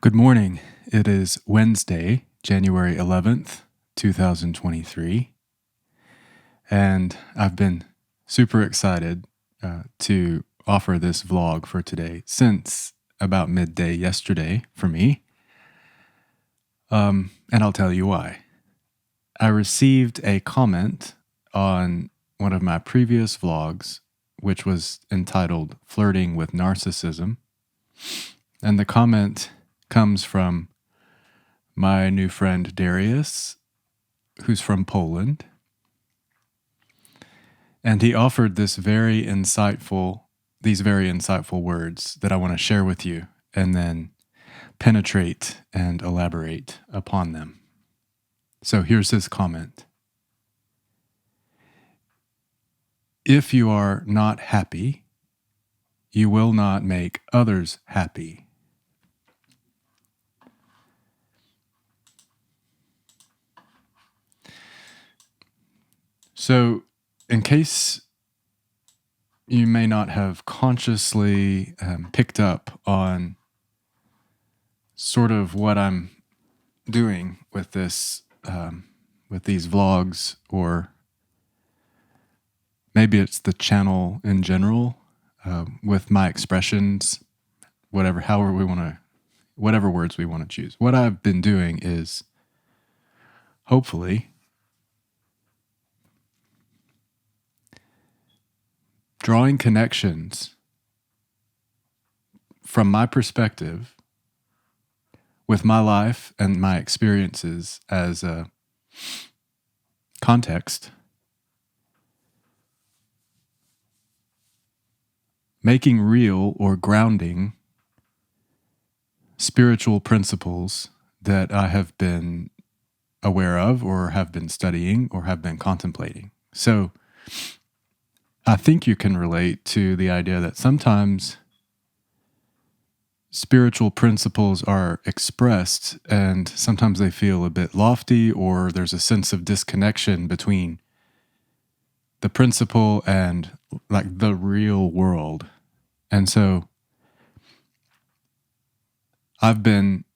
Good morning. It is Wednesday, January 11th, 2023, and I've been super excited to offer this vlog for today since about midday yesterday for me. And I'll tell you why. I received a comment on one of my previous vlogs, which was entitled Flirting with Narcissism, and the comment comes from my new friend Dariusz, who's from Poland. And he offered these very insightful words that I want to share with you and then penetrate and elaborate upon them. So here's his comment. If you are not happy, you will not make others happy. So, in case you may not have consciously picked up on sort of what I'm doing with this, with these vlogs, or maybe it's the channel in general, with my expressions, whatever words we want to choose. What I've been doing is hopefully drawing connections from my perspective with my life and my experiences as a context, making real or grounding spiritual principles that I have been aware of or have been studying or have been contemplating. So I think you can relate to the idea that sometimes spiritual principles are expressed and sometimes they feel a bit lofty, or there's a sense of disconnection between the principle and like the real world. And so I've been,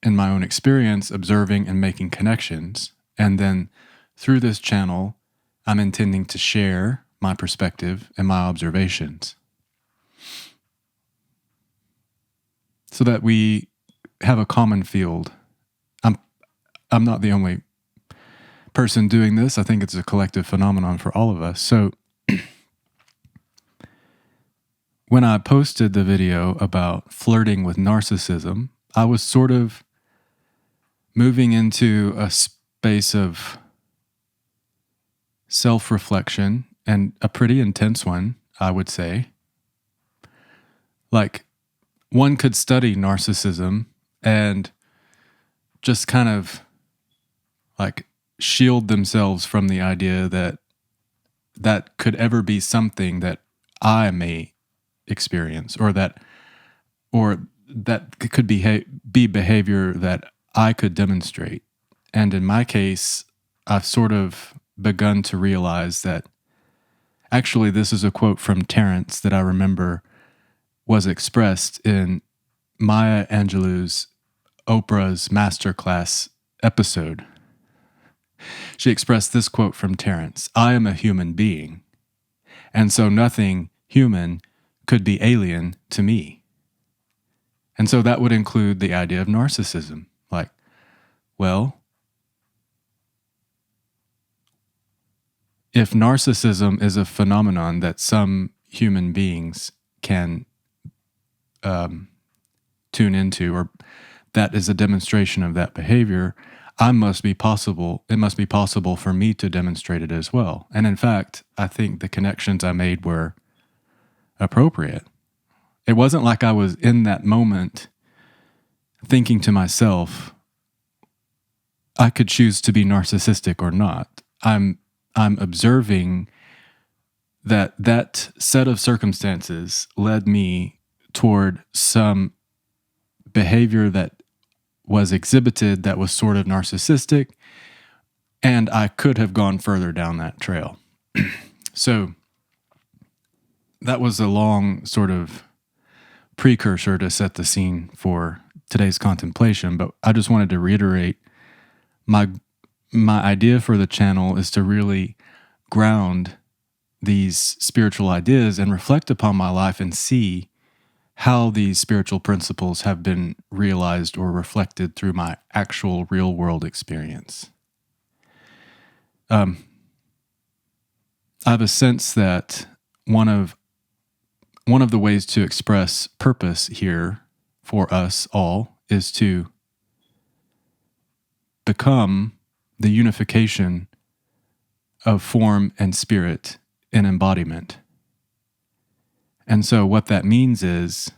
in my own experience, observing and making connections. And then through this channel, I'm intending to share my perspective and my observations so that we have a common field. I'm not the only person doing this. I think it's a collective phenomenon for all of us. So when I posted the video about flirting with narcissism, I was sort of moving into a space of self-reflection, and a pretty intense one, I would say. Like, one could study narcissism and just kind of like shield themselves from the idea that that could ever be something that I may experience, or that could be behavior that I could demonstrate. And in my case, I've sort of begun to realize that actually this is a quote from Terence that I remember was expressed in Maya Angelou's Oprah's Masterclass episode. She expressed this quote from Terence: "I am a human being, and so nothing human could be alien to me." And so that would include the idea of narcissism. Like, well, if narcissism is a phenomenon that some human beings can tune into, or that is a demonstration of that behavior, it must be possible for me to demonstrate it as well. And in fact, I think the connections I made were appropriate. It wasn't like I was in that moment thinking to myself, I could choose to be narcissistic or not. I'm observing that set of circumstances led me toward some behavior that was exhibited that was sort of narcissistic, and I could have gone further down that trail. So that was a long sort of precursor to set the scene for today's contemplation, but I just wanted to reiterate my idea for the channel is to really ground these spiritual ideas and reflect upon my life and see how these spiritual principles have been realized or reflected through my actual real world experience. I have a sense that one of the ways to express purpose here for us all is to become the unification of form and spirit in embodiment. And so what that means is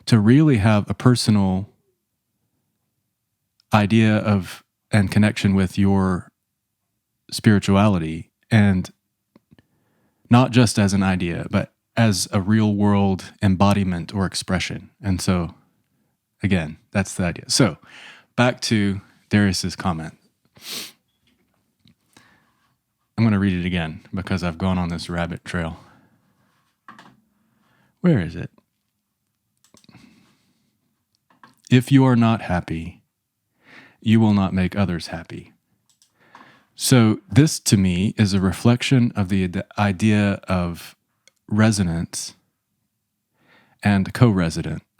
to really have a personal idea of and connection with your spirituality, and not just as an idea, but as a real world embodiment or expression. And so, again, that's the idea. So, back to Darius's comment. I'm going to read it again because I've gone on this rabbit trail. Where is it? If you are not happy, you will not make others happy. So this, to me, is a reflection of the idea of resonance and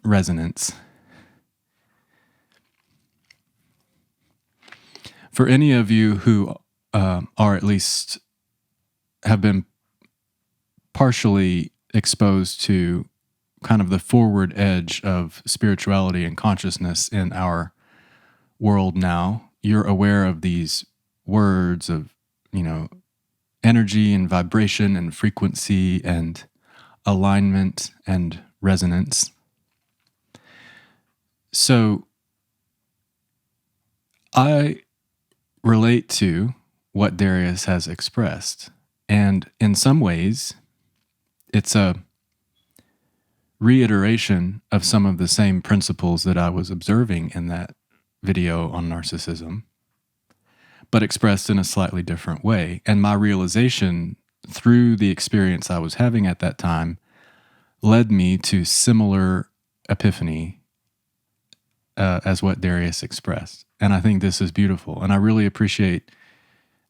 resonance. For any of you who are at least have been partially exposed to kind of the forward edge of spirituality and consciousness in our world now, you're aware of these words of, energy and vibration and frequency and alignment and resonance. So I relate to what Darius has expressed. And in some ways, it's a reiteration of some of the same principles that I was observing in that video on narcissism, but expressed in a slightly different way. And my realization through the experience I was having at that time led me to similar epiphany as what Darius expressed. And I think this is beautiful. And I really appreciate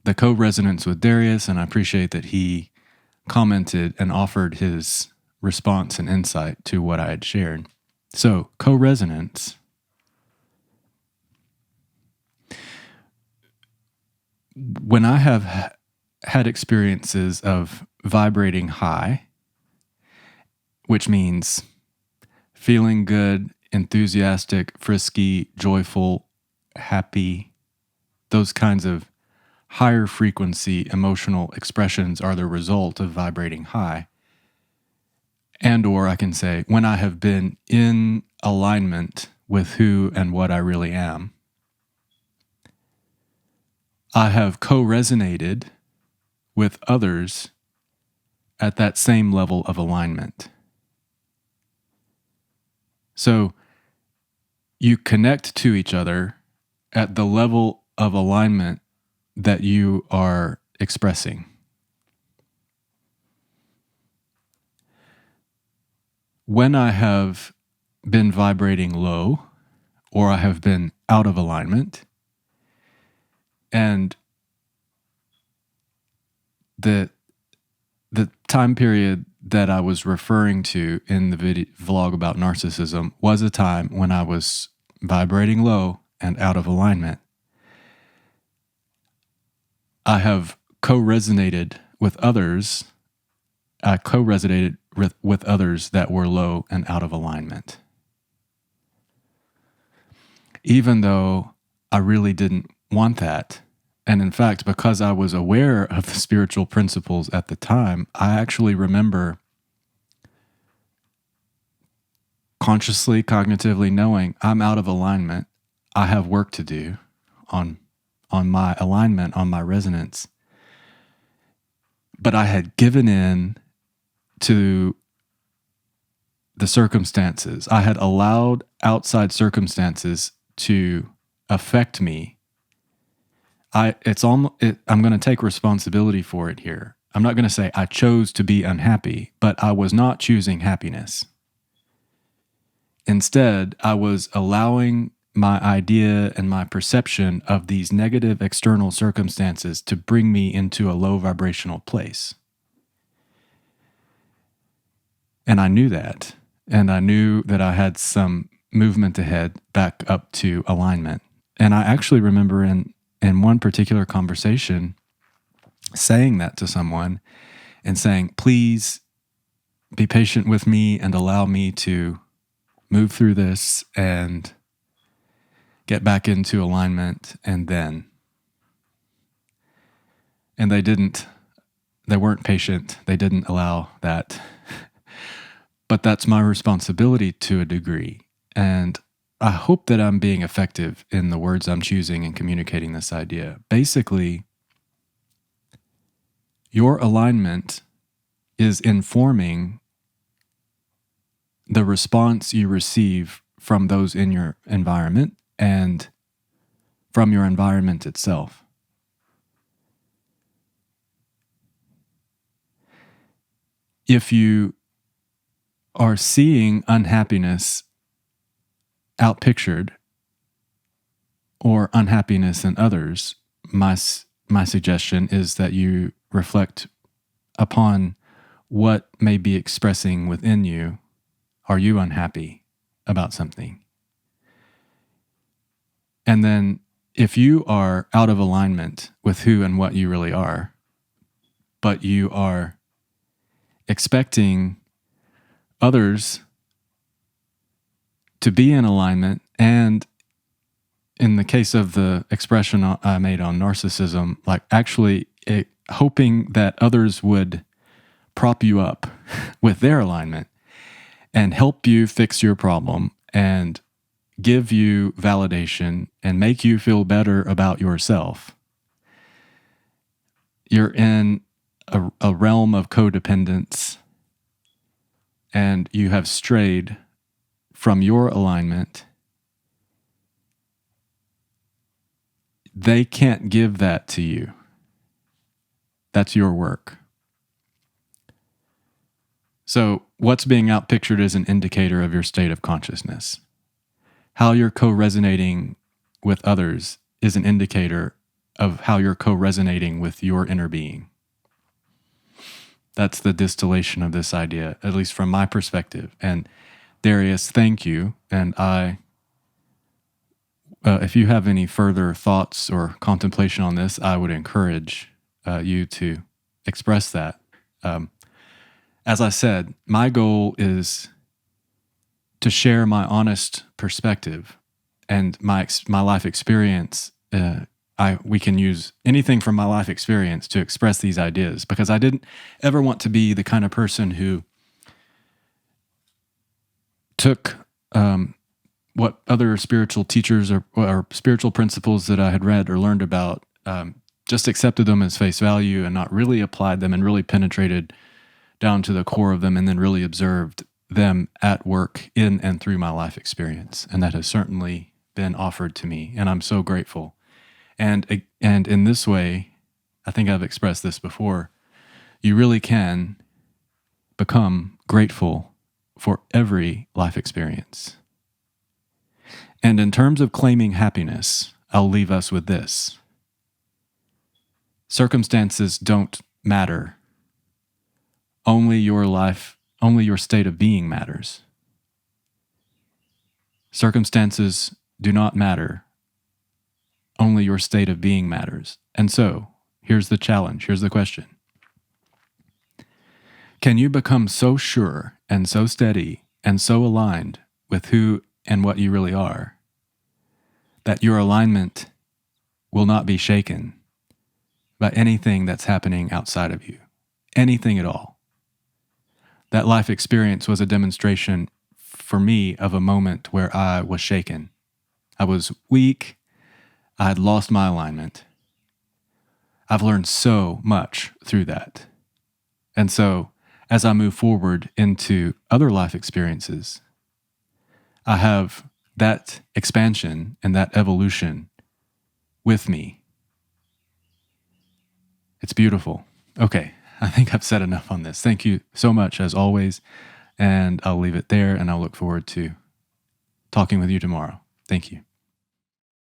the co-resonance with Darius, and I appreciate that he commented and offered his response and insight to what I had shared. So, co-resonance. When I have had experiences of vibrating high, which means feeling good, enthusiastic, frisky, joyful, happy, those kinds of higher frequency emotional expressions are the result of vibrating high. And or I can say, when I have been in alignment with who and what I really am, I have co-resonated with others at that same level of alignment. So you connect to each other at the level of alignment that you are expressing. When I have been vibrating low, or I have been out of alignment, and the time period that I was referring to in the vlog about narcissism was a time when I was vibrating low and out of alignment. I have co-resonated with others. I co-resonated with others that were low and out of alignment. Even though I really didn't want that. And in fact, because I was aware of the spiritual principles at the time, I actually remember consciously, cognitively knowing I'm out of alignment. I have work to do on my alignment, on my resonance. But I had given in to the circumstances. I had allowed outside circumstances to affect me. I'm going to take responsibility for it here. I'm not going to say I chose to be unhappy, but I was not choosing happiness. Instead, I was allowing my idea and my perception of these negative external circumstances to bring me into a low vibrational place. And I knew that. And I knew that I had some movement ahead back up to alignment. And I actually remember in one particular conversation saying that to someone and saying, please be patient with me and allow me to move through this and get back into alignment. And they weren't patient. They didn't allow that. But that's my responsibility to a degree. And I hope that I'm being effective in the words I'm choosing in communicating this idea. Basically, your alignment is informing the response you receive from those in your environment and from your environment itself. If you are seeing unhappiness outpictured or unhappiness in others, my suggestion is that you reflect upon what may be expressing within you. Are you unhappy about something? And then if you are out of alignment with who and what you really are, but you are expecting others to be in alignment, and in the case of the expression I made on narcissism, like actually hoping that others would prop you up with their alignment and help you fix your problem and give you validation and make you feel better about yourself. You're in a realm of codependence, and you have strayed from your alignment. They can't give that to you. That's your work. So what's being outpictured is an indicator of your state of consciousness. How you're co-resonating with others is an indicator of how you're co-resonating with your inner being. That's the distillation of this idea, at least from my perspective. And Dariusz, thank you. And if you have any further thoughts or contemplation on this, I would encourage you to express that. As I said, my goal is to share my honest perspective and my life experience. We can use anything from my life experience to express these ideas, because I didn't ever want to be the kind of person who took what other spiritual teachers or spiritual principles that I had read or learned about, just accepted them as face value and not really applied them and really penetrated down to the core of them and then really observed them at work in and through my life experience. And that has certainly been offered to me, and I'm so grateful. And in this way, I think I've expressed this before, you really can become grateful for every life experience. And in terms of claiming happiness, I'll leave us with this. Circumstances don't matter. Only your life, only your state of being matters. Circumstances do not matter. Only your state of being matters. And so, here's the challenge, here's the question. Can you become so sure and so steady and so aligned with who and what you really are that your alignment will not be shaken by anything that's happening outside of you? Anything at all. That life experience was a demonstration for me of a moment where I was shaken. I was weak. I had lost my alignment. I've learned so much through that. And so, as I move forward into other life experiences, I have that expansion and that evolution with me. It's beautiful. Okay, I think I've said enough on this. Thank you so much, as always, and I'll leave it there, and I'll look forward to talking with you tomorrow. Thank you.